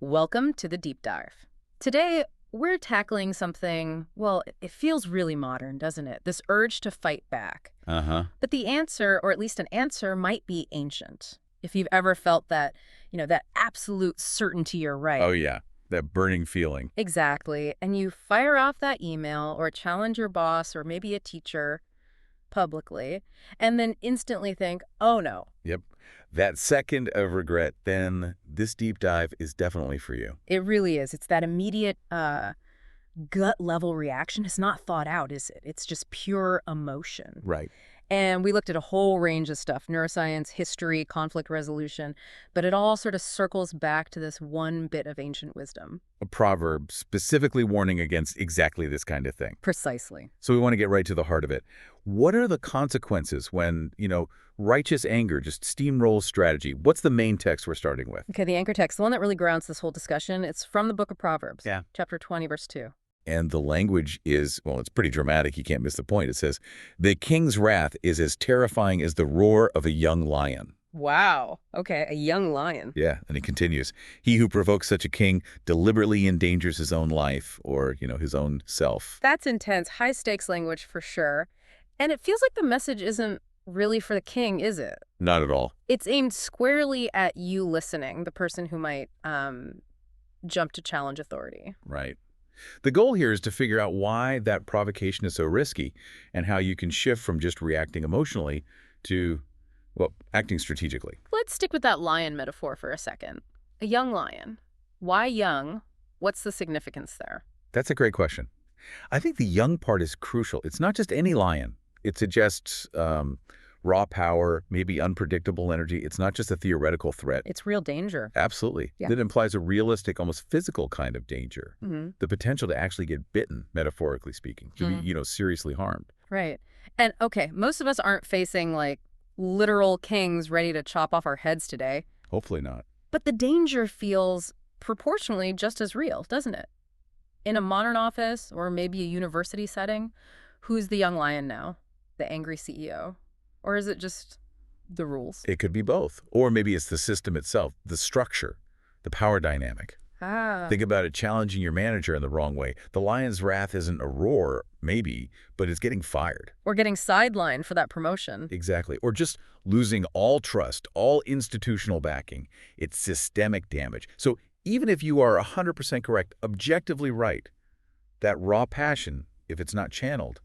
Welcome to the deep dive. Today, we're tackling something, well, it feels really modern, doesn't it? This urge to fight back. Uh-huh. But the answer, or at least an answer, might be ancient. If you've ever felt that, that absolute certainty you're right. Oh, yeah. That burning feeling. Exactly. And you fire off that email or challenge your boss or maybe a teacher publicly, and then instantly think, oh no. Yep. That second of regret, then this deep dive is definitely for you. It really is. It's that immediate gut level reaction. It's not thought out, is it? It's just pure emotion. Right. And we looked at a whole range of stuff, neuroscience, history, conflict resolution, but it all sort of circles back to this one bit of ancient wisdom. A proverb specifically warning against exactly this kind of thing. Precisely. So we want to get right to the heart of it. What are the consequences when, righteous anger just steamrolls strategy? What's the main text we're starting with? Okay, the anchor text, the one that really grounds this whole discussion, it's from the book of Proverbs, Yeah. chapter 20, verse 2. And the language is, well, it's pretty dramatic. You can't miss the point. It says, the king's wrath is as terrifying as the roar of a young lion. Wow. Okay, a young lion. Yeah, and he continues, he who provokes such a king deliberately endangers his own life or, his own self. That's intense, high-stakes language for sure. And it feels like the message isn't really for the king, is it? Not at all. It's aimed squarely at you listening, the person who might jump to challenge authority. Right. The goal here is to figure out why that provocation is so risky and how you can shift from just reacting emotionally to, well, acting strategically. Let's stick with that lion metaphor for a second. A young lion. Why young? What's the significance there? That's a great question. I think the young part is crucial. It's not just any lion. It suggests raw power, maybe unpredictable energy. It's not just a theoretical threat. It's real danger. Absolutely. Yeah. It implies a realistic, almost physical kind of danger. Mm-hmm. The potential to actually get bitten, metaphorically speaking, to be, seriously harmed. Right. And okay, most of us aren't facing like literal kings ready to chop off our heads today. Hopefully not. But the danger feels proportionally just as real, doesn't it? In a modern office or maybe a university setting, who's the young lion now? The angry CEO? Or is it just the rules? It could be both. Or maybe it's the system itself, the structure, the power dynamic. Think about it challenging your manager in the wrong way. The lion's wrath isn't a roar, maybe, but it's getting fired. Or getting sidelined for that promotion. Exactly. Or just losing all trust, all institutional backing. It's systemic damage. So even if you are 100% correct, objectively right, that raw passion, if it's not channeled,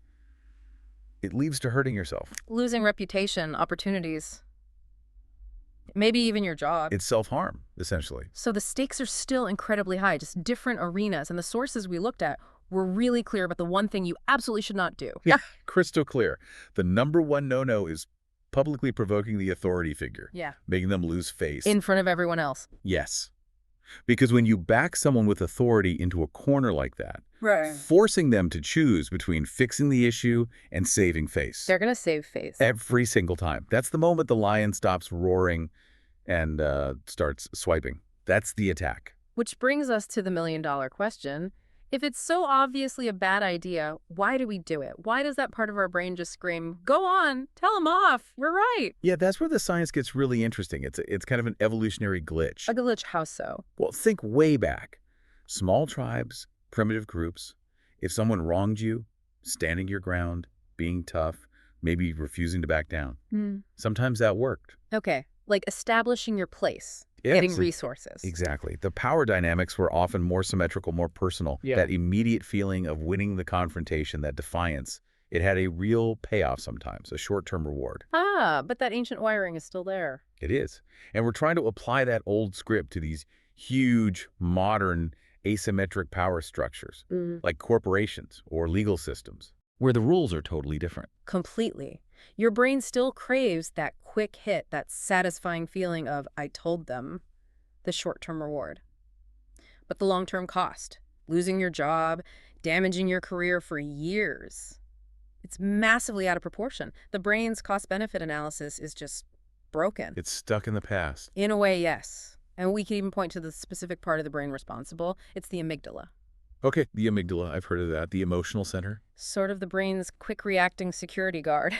it leads to hurting yourself. Losing reputation, opportunities, maybe even your job. It's self-harm, essentially. So the stakes are still incredibly high, just different arenas. And the sources we looked at were really clear about the one thing you absolutely should not do. Yeah, crystal clear. The number one no-no is publicly provoking the authority figure. Yeah. Making them lose face. In front of everyone else. Yes. Because when you back someone with authority into a corner like that, right, forcing them to choose between fixing the issue and saving face. They're going to save face. Every single time. That's the moment the lion stops roaring and starts swiping. That's the attack. Which brings us to the million-dollar question. If it's so obviously a bad idea, why do we do it? Why does that part of our brain just scream, go on, tell them off, we're right? Yeah, that's where the science gets really interesting. It's kind of an evolutionary glitch. A glitch, how so? Well, think way back. Small tribes, primitive groups. If someone wronged you, standing your ground, being tough, maybe refusing to back down. Sometimes that worked. Okay, like establishing your place. Yeah, getting resources. Exactly. The power dynamics were often more symmetrical, more personal. Yeah. That immediate feeling of winning the confrontation, that defiance, it had a real payoff sometimes, a short-term reward. But that ancient wiring is still there. It is. And we're trying to apply that old script to these huge, modern, asymmetric power structures, like corporations or legal systems, where the rules are totally different. Completely. Your brain still craves that quick hit, that satisfying feeling of, I told them, the short-term reward. But the long-term cost, losing your job, damaging your career for years, it's massively out of proportion. The brain's cost-benefit analysis is just broken. It's stuck in the past. In a way, yes. And we can even point to the specific part of the brain responsible. It's the amygdala. Okay, the amygdala, I've heard of that. The emotional center. Sort of the brain's quick-reacting security guard.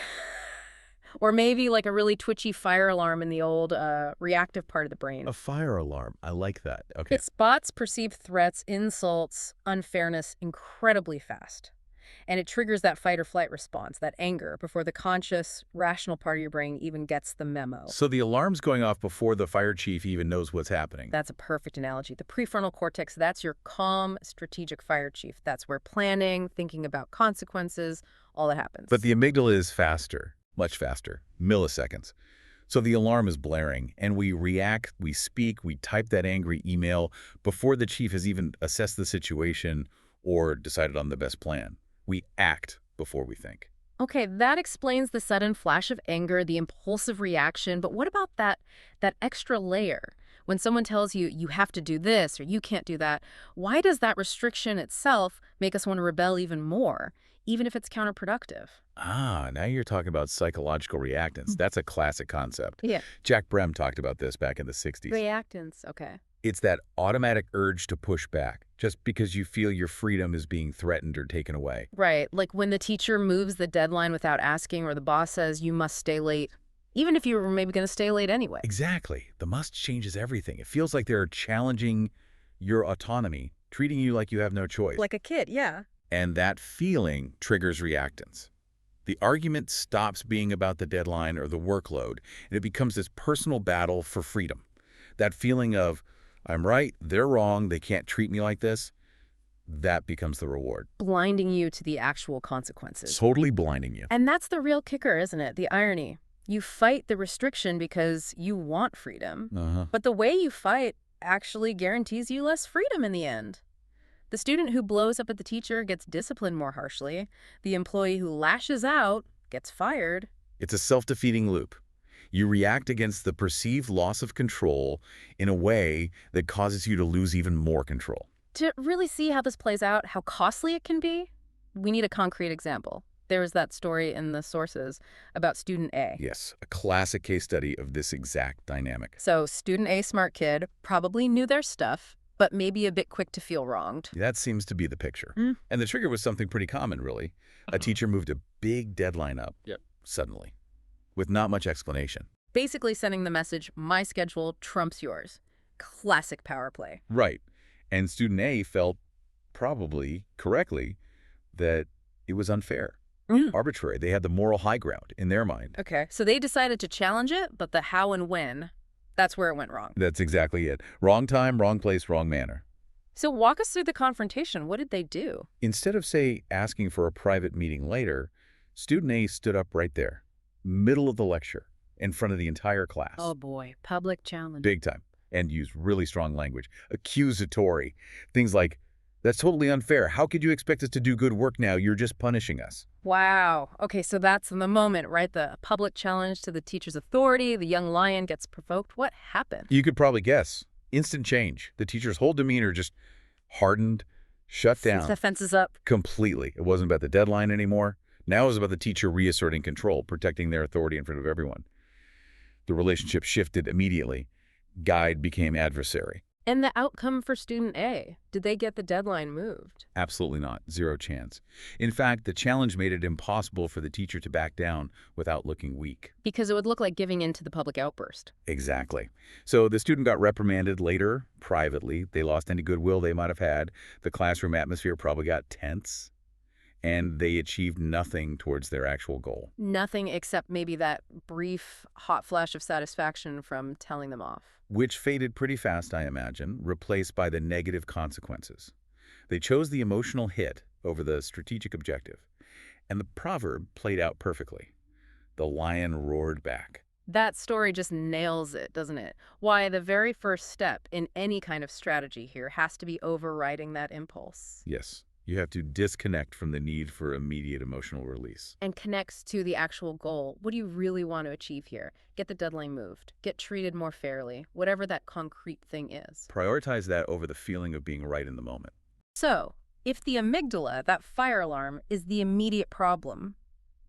Or maybe like a really twitchy fire alarm in the old reactive part of the brain. A fire alarm. I like that. Okay. It spots perceived threats, insults, unfairness incredibly fast. And it triggers that fight or flight response, that anger, before the conscious, rational part of your brain even gets the memo. So the alarm's going off before the fire chief even knows what's happening. That's a perfect analogy. The prefrontal cortex, that's your calm, strategic fire chief. That's where planning, thinking about consequences, all that happens. But the amygdala is faster, much faster, milliseconds. So the alarm is blaring, and we react, we speak, we type that angry email before the chief has even assessed the situation or decided on the best plan. We act before we think. Okay, that explains the sudden flash of anger, the impulsive reaction, but what about that extra layer? When someone tells you, you have to do this or you can't do that, why does that restriction itself make us want to rebel even more, even if it's counterproductive? Ah, now you're talking about psychological reactance. That's a classic concept. Yeah. Jack Brem talked about this back in the 60s. Reactance, okay. It's that automatic urge to push back, just because you feel your freedom is being threatened or taken away. Right, like when the teacher moves the deadline without asking or the boss says you must stay late, even if you were maybe going to stay late anyway. Exactly. The must changes everything. It feels like they're challenging your autonomy, treating you like you have no choice. Like a kid, yeah. And that feeling triggers reactance. The argument stops being about the deadline or the workload, and it becomes this personal battle for freedom. That feeling of, I'm right, they're wrong, they can't treat me like this, that becomes the reward. Blinding you to the actual consequences. Totally blinding you. And that's the real kicker, isn't it? The irony. You fight the restriction because you want freedom, but the way you fight actually guarantees you less freedom in the end. The student who blows up at the teacher gets disciplined more harshly. The employee who lashes out gets fired. It's a self-defeating loop. You react against the perceived loss of control in a way that causes you to lose even more control. To really see how this plays out, how costly it can be, we need a concrete example. There was that story in the sources about student A. Yes, a classic case study of this exact dynamic. So student A, smart kid, probably knew their stuff, but maybe a bit quick to feel wronged. That seems to be the picture. And the trigger was something pretty common, really. A teacher moved a big deadline up suddenly, with not much explanation. Basically sending the message, my schedule trumps yours. Classic power play. Right. And student A felt, probably correctly, that it was unfair, arbitrary. They had the moral high ground in their mind. Okay, so they decided to challenge it, but the how and when, that's where it went wrong. That's exactly it. Wrong time, wrong place, wrong manner. So walk us through the confrontation. What did they do? Instead of, say, asking for a private meeting later, student A stood up right there, middle of the lecture, in front of the entire class. Oh boy, public challenge. Big time. And used really strong language. Accusatory. Things like, that's totally unfair. How could you expect us to do good work now? You're just punishing us. Wow. Okay, so that's in the moment, right? The public challenge to the teacher's authority. The young lion gets provoked. What happened? You could probably guess. Instant change. The teacher's whole demeanor just hardened, shut down. The fence is up. Completely. It wasn't about the deadline anymore. Now it was about the teacher reasserting control, protecting their authority in front of everyone. The relationship shifted immediately. Guide became adversary. And the outcome for student A? Did they get the deadline moved? Absolutely not. Zero chance. In fact, the challenge made it impossible for the teacher to back down without looking weak. Because it would look like giving in to the public outburst. Exactly. So the student got reprimanded later, privately. They lost any goodwill they might have had. The classroom atmosphere probably got tense. And they achieved nothing towards their actual goal. Nothing except maybe that brief, hot flash of satisfaction from telling them off. Which faded pretty fast, I imagine, replaced by the negative consequences. They chose the emotional hit over the strategic objective. And the proverb played out perfectly. The lion roared back. That story just nails it, doesn't it? Why the very first step in any kind of strategy here has to be overriding that impulse. Yes. You have to disconnect from the need for immediate emotional release. And connects to the actual goal. What do you really want to achieve here? Get the deadline moved. Get treated more fairly. Whatever that concrete thing is. Prioritize that over the feeling of being right in the moment. So, if the amygdala, that fire alarm, is the immediate problem,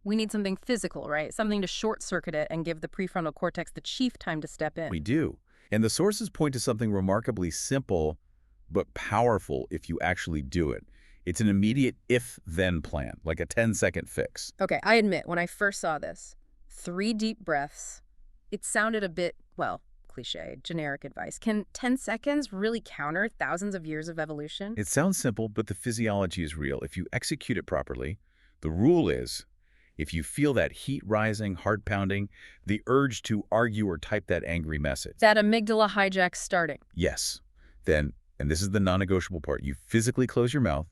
we need something physical, right? Something to short-circuit it and give the prefrontal cortex the chief time to step in. We do. And the sources point to something remarkably simple but powerful if you actually do it. It's an immediate if-then plan, like a 10-second fix. Okay, I admit, when I first saw this, 3 deep breaths. It sounded a bit, well, cliche, generic advice. Can 10 seconds really counter thousands of years of evolution? It sounds simple, but the physiology is real. If you execute it properly, the rule is, if you feel that heat rising, heart pounding, the urge to argue or type that angry message. That amygdala hijack starting. Yes. Then, and this is the non-negotiable part, you physically close your mouth,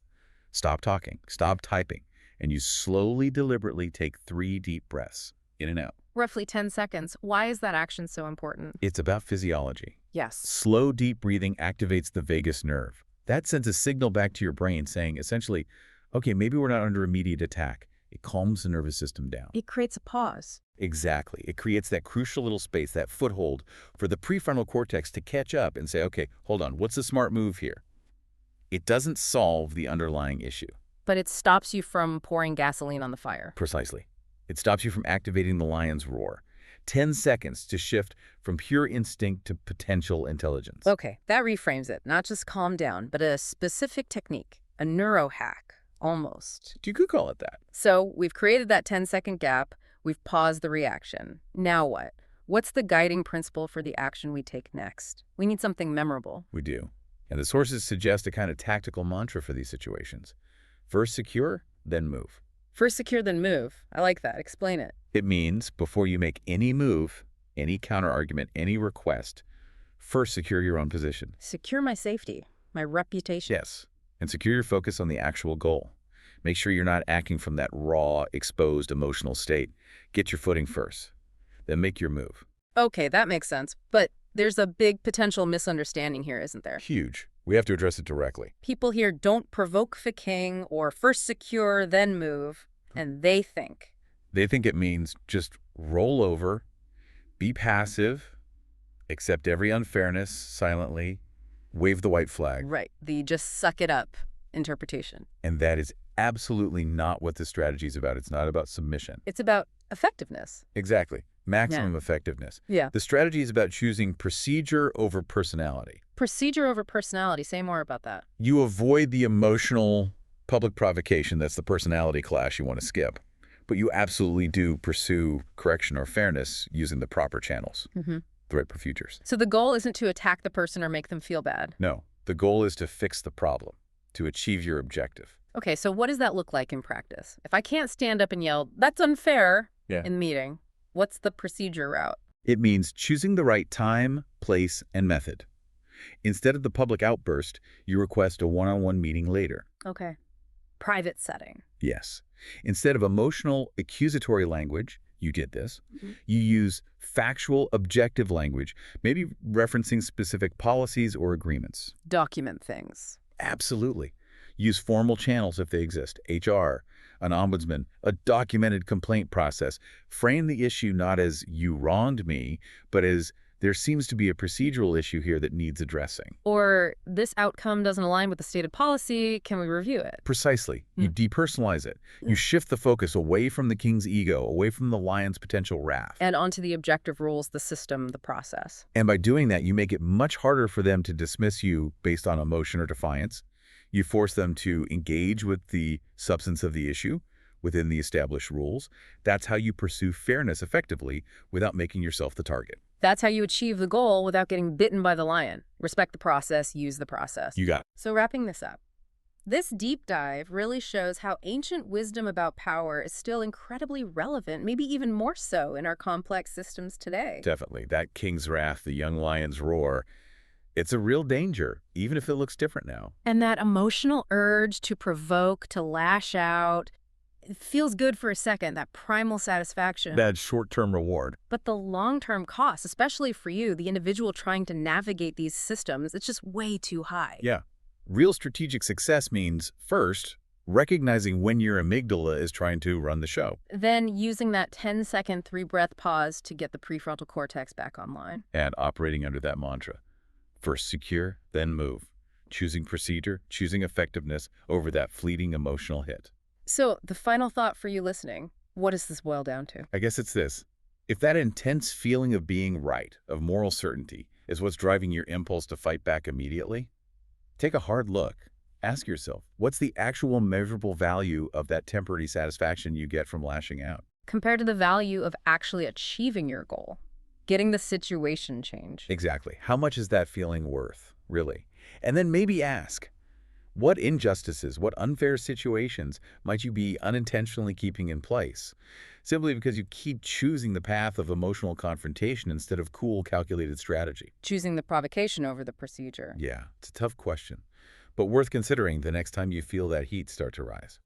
stop talking, stop typing, and you slowly, deliberately take 3 deep breaths, in and out. Roughly 10 seconds. Why is that action so important? It's about physiology. Yes. Slow, deep breathing activates the vagus nerve. That sends a signal back to your brain saying, essentially, okay, maybe we're not under immediate attack. It calms the nervous system down. It creates a pause. Exactly. It creates that crucial little space, that foothold for the prefrontal cortex to catch up and say, okay, hold on, what's the smart move here? It doesn't solve the underlying issue. But it stops you from pouring gasoline on the fire. Precisely. It stops you from activating the lion's roar. 10 seconds to shift from pure instinct to potential intelligence. Okay, that reframes it. Not just calm down, but a specific technique, a neurohack, almost. You could call it that. So we've created that 10-second gap. We've paused the reaction. Now what? What's the guiding principle for the action we take next? We need something memorable. We do. And the sources suggest a kind of tactical mantra for these situations. First secure, then move. First secure, then move. I like that. Explain it. It means before you make any move, any counter-argument, any request, first secure your own position. Secure my safety, my reputation. Yes, and secure your focus on the actual goal. Make sure you're not acting from that raw, exposed emotional state. Get your footing first, then make your move. Okay, that makes sense. But there's a big potential misunderstanding here, isn't there? Huge. We have to address it directly. People here don't provoke the king or first secure, then move, and they think it means just roll over, be passive, accept every unfairness silently, wave the white flag. Right, the just suck it up interpretation. And that is absolutely not what this strategy is about. It's not about submission. It's about effectiveness. Exactly. Maximum effectiveness. Yeah. The strategy is about choosing procedure over personality. Procedure over personality. Say more about that. You avoid the emotional public provocation, that's the personality clash you want to skip. But you absolutely do pursue correction or fairness using the proper channels, the right procedures. So the goal isn't to attack the person or make them feel bad. No. The goal is to fix the problem, to achieve your objective. Okay, so what does that look like in practice? If I can't stand up and yell, that's unfair in the meeting, what's the procedure route? It means choosing the right time, place, and method. Instead of the public outburst, you request a one-on-one meeting later. Okay. Private setting. Yes. Instead of emotional, accusatory language, you did this, you use factual, objective language, maybe referencing specific policies or agreements. Document things. Absolutely. Use formal channels if they exist, HR, an ombudsman, a documented complaint process. Frame the issue not as you wronged me, but as there seems to be a procedural issue here that needs addressing. Or this outcome doesn't align with the stated policy. Can we review it? Precisely. You depersonalize it. You shift the focus away from the king's ego, away from the lion's potential wrath. And onto the objective rules, the system, the process. And by doing that, you make it much harder for them to dismiss you based on emotion or defiance. You force them to engage with the substance of the issue within the established rules. That's how you pursue fairness effectively without making yourself the target. That's how you achieve the goal without getting bitten by the lion. Respect the process, use the process. You got it. So wrapping this up, this deep dive really shows how ancient wisdom about power is still incredibly relevant, maybe even more so in our complex systems today. Definitely. That king's wrath, the young lion's roar, it's a real danger, even if it looks different now. And that emotional urge to provoke, to lash out, it feels good for a second, that primal satisfaction. That short-term reward. But the long-term cost, especially for you, the individual trying to navigate these systems, it's just way too high. Yeah. Real strategic success means, first, recognizing when your amygdala is trying to run the show. Then using that 10-second 3-breath pause to get the prefrontal cortex back online. And operating under that mantra. First secure, then move. Choosing procedure, choosing effectiveness over that fleeting emotional hit. So the final thought for you listening, what does this boil down to? I guess it's this. If that intense feeling of being right, of moral certainty, is what's driving your impulse to fight back immediately, take a hard look. Ask yourself, what's the actual measurable value of that temporary satisfaction you get from lashing out? compared to the value of actually achieving your goal, getting the situation change. Exactly. How much is that feeling worth, really? And then maybe ask, what injustices, what unfair situations might you be unintentionally keeping in place? Simply because you keep choosing the path of emotional confrontation instead of cool, calculated strategy. Choosing the provocation over the procedure. Yeah, it's a tough question, but worth considering the next time you feel that heat start to rise.